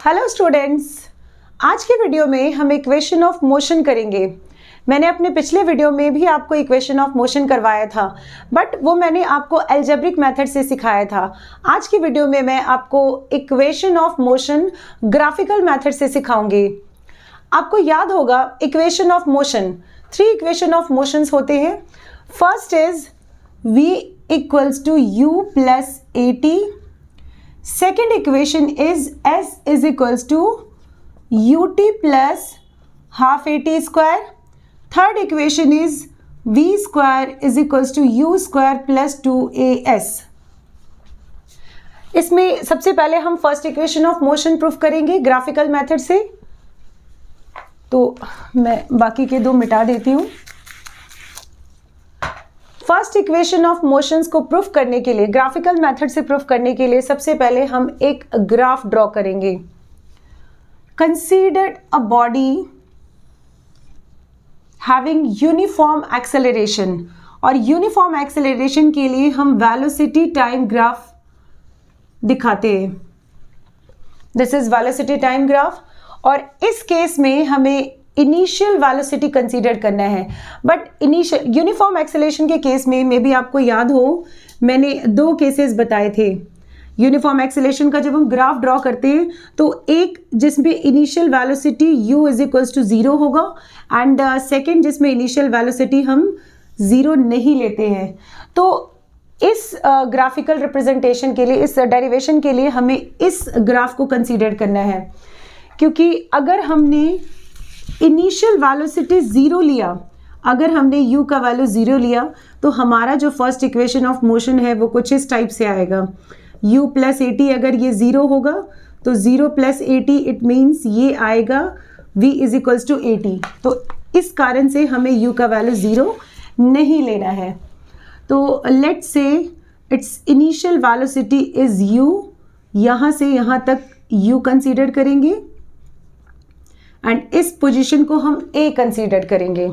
Hello students, आज के video में हम इक्वेशन ऑफ मोशन करेंगे। मैंने अपने पिछले वीडियो में भी आपको इक्वेशन ऑफ मोशन करवाया था, बट वो मैंने आपको अलजेब्रिक मेथड से सिखाया था। आज की वीडियो में मैं आपको equation of motion graphical method से सिखाऊंगी। आपको याद होगा equation of motion, 3 equation of motions होते हैं। First is v equals to u plus at। Second equation is s is equals to ut plus half at square. Third equation is v square is equals to u square plus 2as. इसमें सबसे पहले हम first equation of motion proof करेंगे graphical method से। तो मैं बाकी के 2 मिटा देती हूँ। फर्स्ट इक्वेशन ऑफ मोशंस को प्रूफ करने के लिए, ग्राफिकल मेथड से प्रूफ करने के लिए सबसे पहले हम एक ग्राफ ड्रॉ करेंगे। Consider a body having uniform acceleration, और यूनिफॉर्म एक्सेलरेशन के लिए हम वेलोसिटी टाइम ग्राफ दिखाते हैं। This is velocity time graph, और इस केस में हमें इनिशियल वेलोसिटी कंसीडर करना है। बट इनिशियल यूनिफॉर्म एक्सेलरेशन के केस में मे बी आपको याद हो, मैंने 2 केसेस बताए थे। यूनिफॉर्म एक्सेलरेशन का जब हम ग्राफ ड्रॉ करते हैं तो एक जिसमें initial velocity u is equals to 0 होगा, एंड सेकेंड जिसमें इनिशियल वेलोसिटी हम 0 नहीं लेते हैं। तो इस ग्राफिकल रिप्रेजेंटेशन के लिए, इस डेरिवेशन के लिए हमें इस ग्राफ को कंसीडर करना है, क्योंकि अगर हमने इनिशियल वेलोसिटी 0 लिया, अगर हमने u का वैल्यू 0 लिया, तो हमारा जो फर्स्ट इक्वेशन ऑफ मोशन है वो कुछ इस टाइप से आएगा। u प्लस at अगर ये 0 होगा तो 0 प्लस at इट मीन्स ये आएगा v इज इक्वल्स टू 80। तो इस कारण से हमें u का वैल्यू 0 नहीं लेना है। तो लेट्स से it's initial velocity is u, यहाँ से यहाँ तक u कंसीडर करेंगे, एंड इस पोजीशन को हम A कंसीडर करेंगे।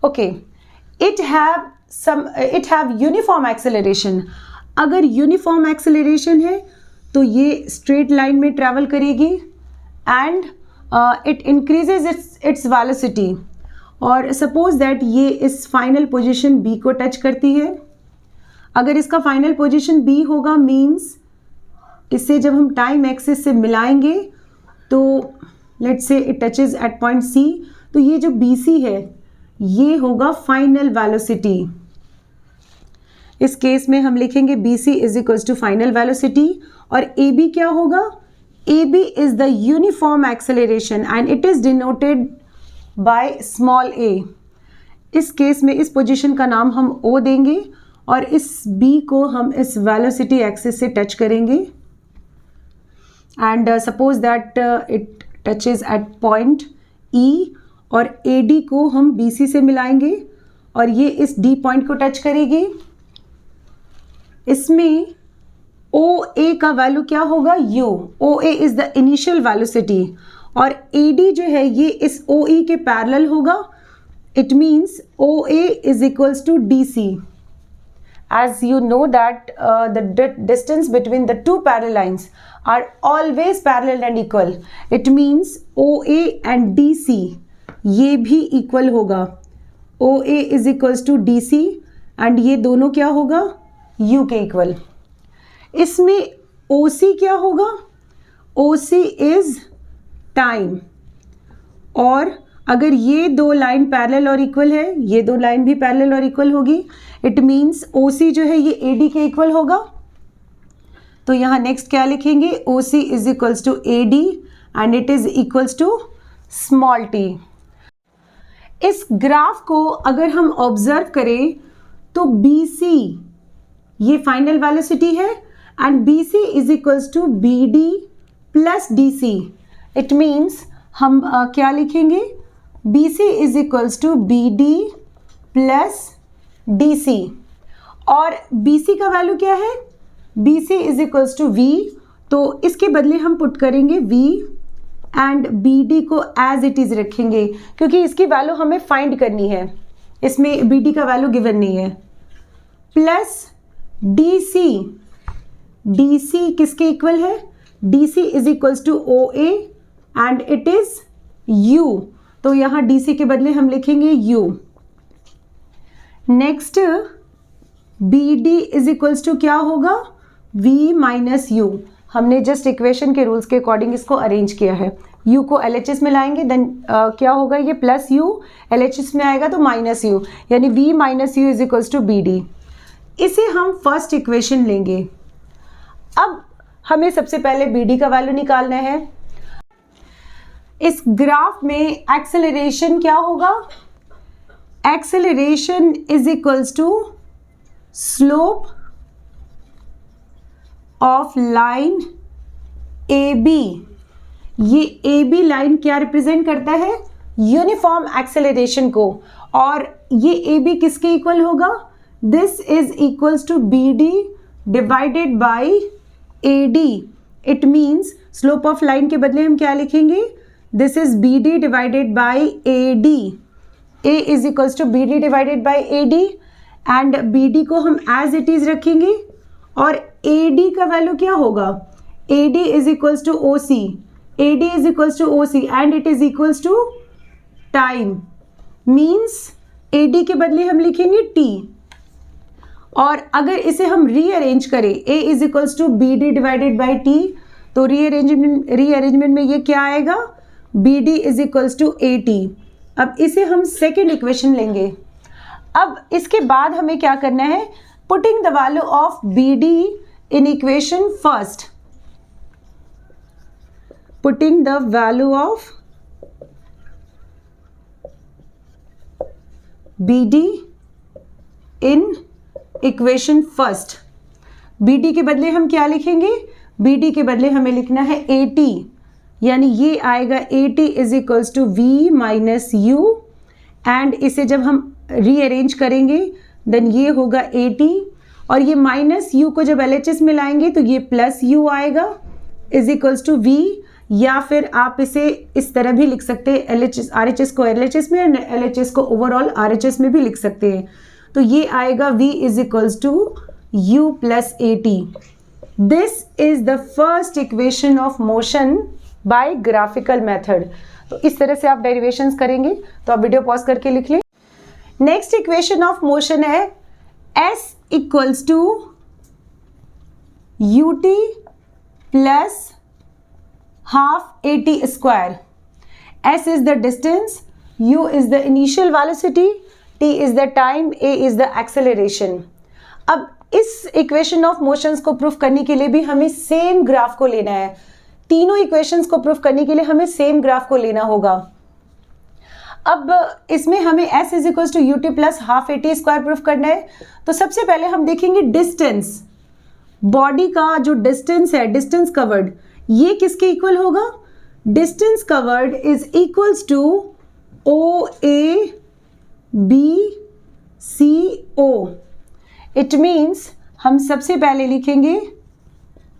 Okay, it have uniform acceleration. अगर यूनिफॉर्म एक्सेलरेशन है तो ये स्ट्रेट लाइन में ट्रैवल करेगी, and it increases its velocity. और सपोज दैट ये इस फाइनल पोजीशन B को टच करती है। अगर इसका फाइनल पोजीशन B होगा, मीन्स इससे जब हम टाइम एक्सिस से मिलाएंगे तो let's say it touches at point C, तो ये जो BC है ये होगा फाइनल वेलोसिटी। इस केस में हम लिखेंगे BC is equals to final velocity, और AB क्या होगा? AB is the uniform acceleration and it is denoted by small a। इस केस में इस पोजीशन का नाम हम O देंगे, और इस B को हम इस वेलोसिटी एक्सिस से टच करेंगे, and suppose that it touches at point E, और AD को हम BC से मिलाएंगे और ये इस D पॉइंट को टच करेगी। इसमें OA का वैल्यू क्या होगा? U। OA is the initial velocity, और AD जो है ये इस OE के पैरेलल होगा। It means OA is equals to DC। As you know that the distance between the 2 parallel lines are always parallel and equal. It means OA and DC ये भी equal होगा। OA is equals to DC, and ये दोनों क्या होगा? U के equal। इसमें OC क्या होगा? OC is time, और अगर ये 2 लाइन पैरेलल और इक्वल है, ये 2 लाइन भी पैरेलल और इक्वल होगी। इट मीन्स OC जो है ये AD के इक्वल होगा। तो यहाँ नेक्स्ट क्या लिखेंगे? OC is equals to AD and it is equals to small t। इस ग्राफ को अगर हम ऑब्जर्व करें तो BC ये फाइनल वेलोसिटी है, and BC is equals to BD plus DC। It means हम क्या लिखेंगे? BC is equals to BD plus DC, और BC का वैल्यू क्या है? BC is equals to V, तो इसके बदले हम पुट करेंगे V, एंड BD को एज इट इज रखेंगे, क्योंकि इसकी वैल्यू हमें फाइंड करनी है। इसमें BD का वैल्यू गिवन नहीं है। प्लस DC, DC किसके इक्वल है? DC is equals to OA and it is U, तो यहाँ DC के बदले हम लिखेंगे U। Next BD is equals to क्या होगा, V माइनस U। हमने जस्ट इक्वेशन के रूल्स के अकॉर्डिंग इसको अरेंज किया है। U को LHS में लाएंगे देन क्या होगा, ये प्लस U, LHS में आएगा तो माइनस U, यानी V minus U is equals to BD। इसे हम फर्स्ट इक्वेशन लेंगे। अब हमें सबसे पहले BD का वैल्यू निकालना है। इस ग्राफ में एक्सेलरेशन क्या होगा, acceleration is equals to slope of line AB। ये AB लाइन क्या रिप्रेजेंट करता है, यूनिफॉर्म एक्सेलरेशन को, और ये AB किसके इक्वल होगा, this is equals to BD divided by AD। It means slope of line के बदले हम क्या लिखेंगे, this is BD divided by AD। A is equals to BD divided by AD and BD को हम as it is रखेंगे और AD का वैल्यू क्या होगा, AD is equals to OC, AD is equals to OC and it is equals to time, means AD के बदले हम लिखेंगे T। और अगर इसे हम रीअरेंज करें, A is equals to BD divided by T, तो रीअरेंजमेंट में ये क्या आएगा, BD is equals to AT। अब इसे हम सेकेंड इक्वेशन लेंगे। अब इसके बाद हमें क्या करना है, putting the value of BD in equation first, putting the value of BD in equation first. BD के बदले हम क्या लिखेंगे, BD के बदले हमें लिखना है AT, यानी ये आएगा AT is equals to V minus U and इसे जब हम रीअरेंज करेंगे देन ये होगा AT और ये माइनस U को जब LHS में लाएंगे तो ये प्लस U आएगा इज इक्वल्स टू V, या फिर आप इसे इस तरह भी लिख सकते हैं, LHS RHS को LHS में और LHS को ओवरऑल RHS में भी लिख सकते हैं। तो ये आएगा V is equals to U plus AT। This is the first equation of motion by graphical method. तो इस तरह से आप डेरिवेशंस करेंगे, तो आप वीडियो पॉज करके लिख लें। नेक्स्ट इक्वेशन ऑफ मोशन है S equals to UT plus half AT square. S is the distance, U is the initial velocity, T is the time, A is the acceleration। अब इस equation of motions को proof करने के लिए भी हमें same graph को लेना है। तीनों इक्वेशंस को प्रूफ करने के लिए हमें सेम ग्राफ को लेना होगा। अब इसमें हमें S is equal to UT plus half AT square proof करना है। तो सबसे पहले हम देखेंगे डिस्टेंस, बॉडी का जो डिस्टेंस है, डिस्टेंस कवर्ड, ये किसके इक्वल होगा, distance covered is equals to OABCO। It means हम सबसे पहले लिखेंगे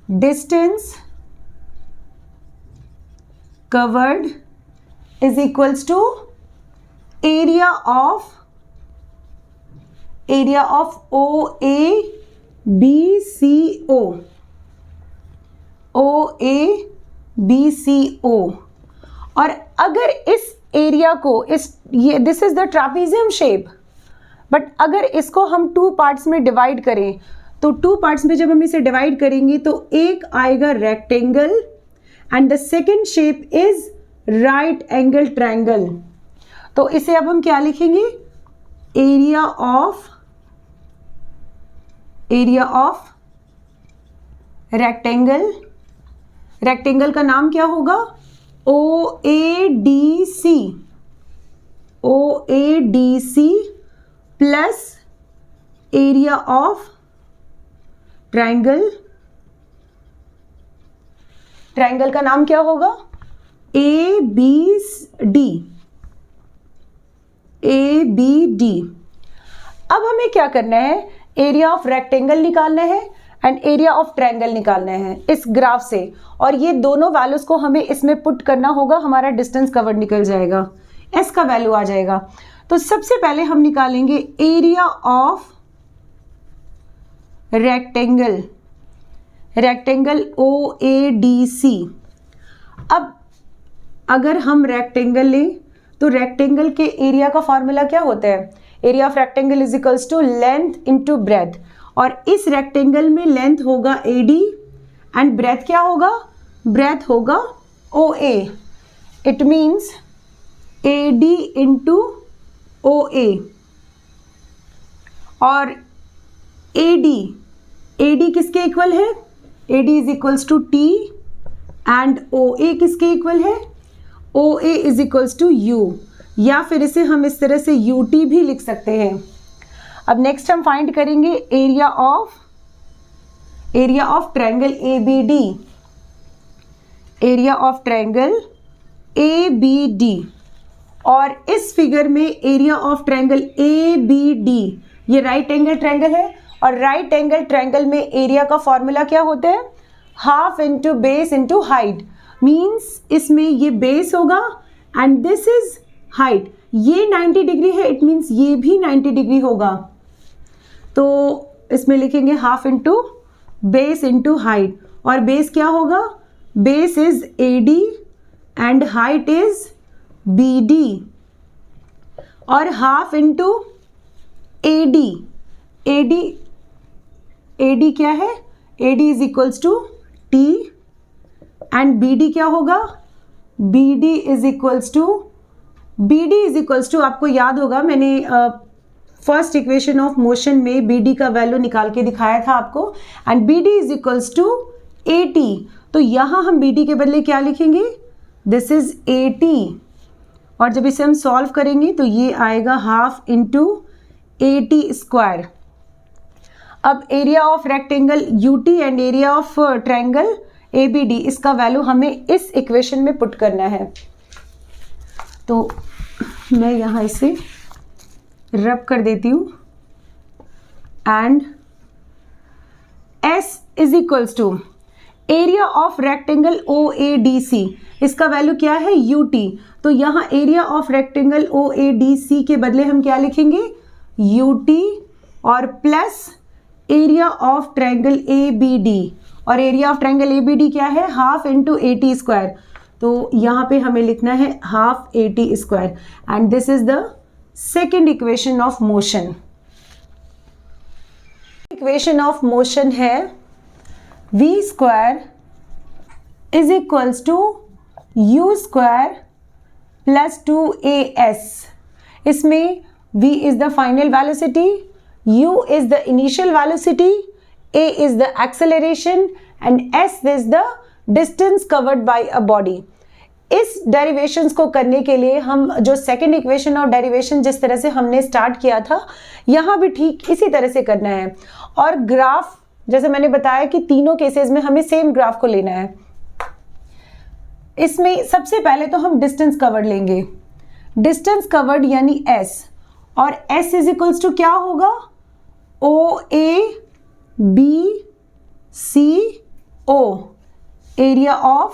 distance covered is equals to area of OABCO। और अगर इस एरिया को this is the trapezium shape, but अगर इसको हम टू पार्ट्स में डिवाइड करें, तो टू पार्ट्स में जब हम इसे डिवाइड करेंगे तो एक आएगा rectangle and the second shape is right angle triangle. तो इसे अब हम क्या लिखेंगे, एरिया ऑफ रेक्टेंगल। रेक्टेंगल का नाम क्या होगा, OADC plus area of triangle. Triangle का नाम क्या होगा, ABD। अब हमें क्या करना है, एरिया ऑफ रेक्टेंगल निकालना है एंड एरिया ऑफ ट्रायंगल निकालना है इस ग्राफ से, और ये दोनों वैल्यूज को हमें इसमें पुट करना होगा, हमारा डिस्टेंस कवर्ड निकल जाएगा, S का वैल्यू आ जाएगा। तो सबसे पहले हम निकालेंगे area of rectangle. Rectangle OADC। अब अगर हम रेक्टेंगल लें तो रेक्टेंगल के एरिया का फॉर्मूला क्या होता है? Area of rectangle is equals to length into breadth, और इस रेक्टेंगल में लेंथ होगा AD एंड ब्रेथ क्या होगा? ब्रेथ होगा OA। It means AD into OA, और AD किसके इक्वल है? AD is equals to T and OA किसके इक्वल है? OA is equals to U, या फिर इसे हम इस तरह से UT भी लिख सकते हैं। अब नेक्स्ट हम फाइंड करेंगे area of triangle ABD, area of triangle ABD। और इस फिगर में एरिया ऑफ ट्रायंगल ABD, ये राइट एंगल ट्रायंगल है, और राइट एंगल ट्रायंगल में एरिया का फॉर्मूला क्या होता है? Half into base into height. Means इसमें ये बेस होगा एंड दिस इज हाइट। ये 90 डिग्री है, इट मीन्स ये भी 90 डिग्री होगा। तो इसमें लिखेंगे half into base into height, और बेस क्या होगा? Base is AD and height is BD, और हाफ इंटू AD क्या है? AD is equals to T and BD क्या होगा? BD इज इक्वल्स टू आपको याद होगा मैंने फर्स्ट इक्वेशन ऑफ मोशन में BD का वैल्यू निकाल के दिखाया था आपको, and BD is equals to AT। तो यहाँ हम BD के बदले क्या लिखेंगे? दिस इज AT, और जब इसे हम सॉल्व करेंगे तो ये आएगा हाफ इंटू AT स्क्वायर। अब area of rectangle UT and area of triangle ABD, इसका वैल्यू हमें इस इक्वेशन में पुट करना है। तो मैं यहाँ इसे रब कर देती हूँ, and S is equals to area of rectangle OADC, इसका वैल्यू क्या है? UT। तो यहाँ एरिया ऑफ रेक्टेंगल OADC के बदले हम क्या लिखेंगे? UT, और plus area of triangle ABD, और एरिया ऑफ ट्रायंगल ABD क्या है? Half into AT square. तो यहाँ पे हमें लिखना है half AT square, and this is the second equation of motion. Equation of motion है V square is equals to U square plus 2AS। इसमें V is the final velocity, U is the initial velocity, A is the acceleration and S is the distance covered by a body। इस derivations को करने के लिए हम जो second equation और derivation जिस तरह से हमने स्टार्ट किया था, यहाँ भी ठीक इसी तरह से करना है। और ग्राफ जैसे मैंने बताया कि तीनों केसेस में हमें सेम ग्राफ को लेना है। इसमें सबसे पहले तो हम डिस्टेंस कवर्ड लेंगे, डिस्टेंस कवर्ड यानी S, और S इज इक्वल्स टू क्या होगा? OABCO, area of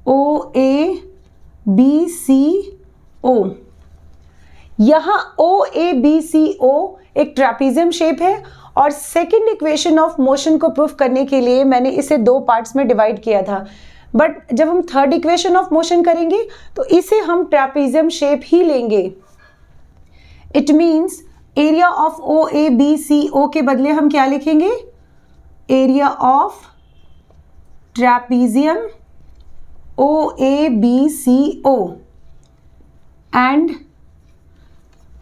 OABCO। यहाँ OABCO एक ट्रेपेजियम शेप है, और सेकेंड इक्वेशन ऑफ मोशन को प्रूफ करने के लिए मैंने इसे दो पार्ट्स में डिवाइड किया था, बट जब हम थर्ड इक्वेशन ऑफ मोशन करेंगे तो इसे हम ट्रेपेजियम शेप ही लेंगे। It means area of OABCO के बदले हम क्या लिखेंगे? Area of trapezium OABCO and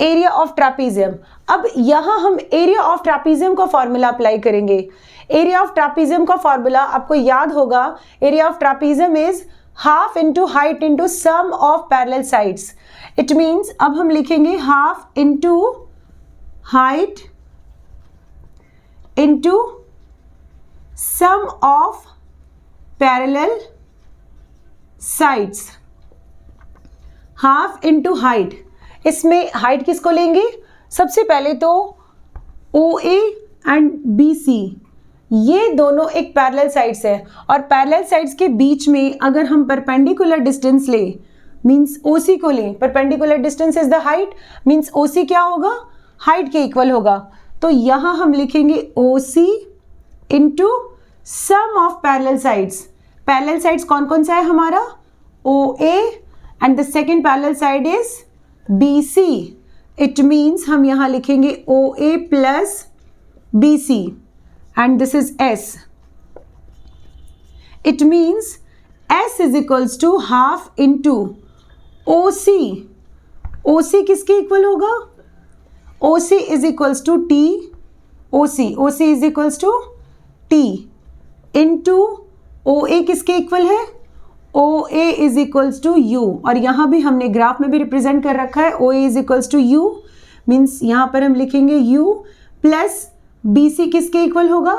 area of trapezium. अब यहां हम एरिया ऑफ ट्रेपेजियम का फॉर्मूला अप्लाई करेंगे। एरिया ऑफ ट्रेपेजियम का फॉर्मूला आपको याद होगा, area of trapezium is half into height into sum of parallel sides. It means अब हम लिखेंगे half into height into sum of parallel sides. Half into height, इसमें height किसको लेंगे? सबसे पहले तो OA एंड BC, ये दोनों एक पैरेलल साइड्स है, और पैरेलल साइड्स के बीच में अगर हम परपेंडिकुलर डिस्टेंस ले, मींस OC को लें, perpendicular distance is the height, means OC क्या होगा? हाइट के इक्वल होगा। तो यहाँ हम लिखेंगे OC into sum of parallel sides. Parallel sides कौन कौन सा है हमारा? OA and the second parallel side is BC. It means हम यहाँ लिखेंगे OA plus BC and this is S. It means S is equals to half into OC. OC किसके equal होगा? OC is equals to T. OC is equals to T into OA किसके equal है? OA is equals to U. और यहाँ भी हमने graph में भी रिप्रेजेंट कर रखा है. OA is equals to U means यहाँ पर हम लिखेंगे U प्लस BC किसके इक्वल होगा?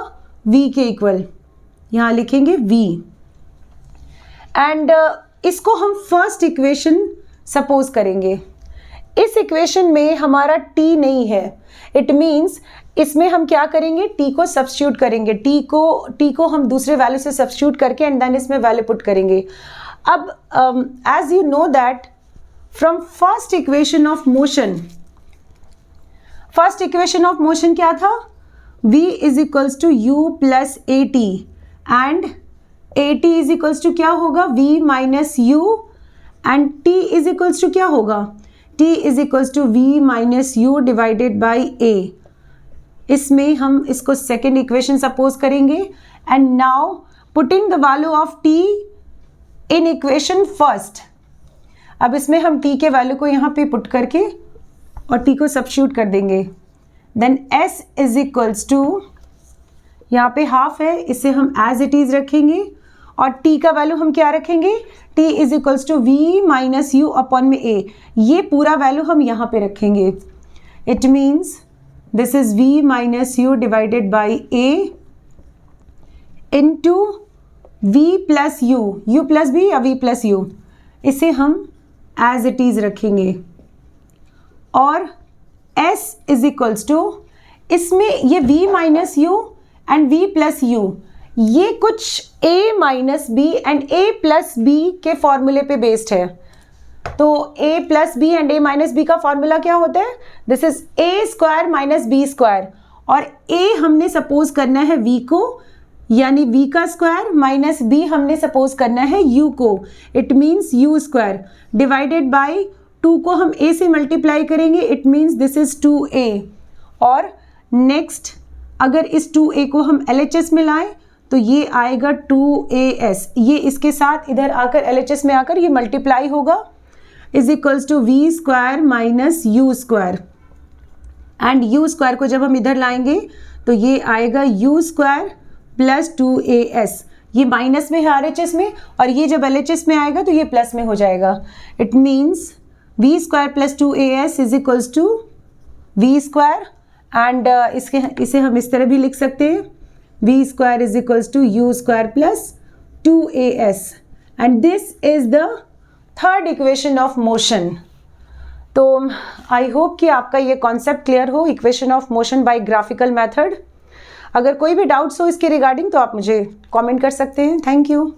V के इक्वल. यहाँ लिखेंगे V. एंड इसको हम फर्स्ट इक्वेशन सपोज करेंगे. इस इक्वेशन में हमारा t नहीं है. इट मीन्स इसमें हम क्या करेंगे? t को सब्स्टिट्यूट करेंगे. t को हम दूसरे वैल्यू से सब्स्टिट्यूट करके एंड देन इसमें वैल्यू पुट करेंगे. अब as you know that from first equation of motion क्या था? v is equals to u plus AT and AT is equals to क्या होगा? v minus u and t is equals to क्या होगा? t is equals to v minus u divided by a. इसमें हम इसको second equation suppose करेंगे and now putting the value of t in equation first. अब इसमें हम t के वैल्यू को यहाँ पे पुट करके और t को सब्स्टिट्यूट कर देंगे. Then s is equals to यहाँ पे हाफ है, इसे हम एज इट इज रखेंगे और t का वैल्यू हम क्या रखेंगे? t is equals to v minus u upon में a. ये पूरा वैल्यू हम यहाँ पे रखेंगे. It means this is v minus u divided by a into v plus u plus b या v प्लस u. इसे हम एज इट इज रखेंगे और s इज इक्वल्स टू इसमें ये v minus u and v plus u ये कुछ a minus b and a plus b के फॉर्मूले पे बेस्ड है. तो a plus b and a minus b का फॉर्मूला क्या होता है? This is a square minus b square. और a हमने सपोज करना है v को, यानी v का स्क्वायर माइनस b हमने सपोज करना है u को. It means u square divided by 2 को हम a से मल्टीप्लाई करेंगे. It means this is 2a. और नेक्स्ट अगर इस 2a को हम LHS में लाएं तो ये आएगा 2as. ये इसके साथ इधर आकर LHS में आकर ये मल्टीप्लाई होगा is equals to v square minus u square. And u square को जब हम इधर लाएंगे तो ये आएगा u स्क्वायर प्लस 2as. ये माइनस में है RHS में और ये जब LHS में आएगा तो ये प्लस में हो जाएगा. It means v square plus 2as is equals to v square and इसे हम इस तरह भी लिख सकते हैं v square is equals to u square plus 2as and this is the third equation of motion. तो आई होप कि आपका ये कॉन्सेप्ट क्लियर हो, equation of motion by graphical method. अगर कोई भी डाउट्स हो इसके रिगार्डिंग तो आप मुझे कमेंट कर सकते हैं. Thank you.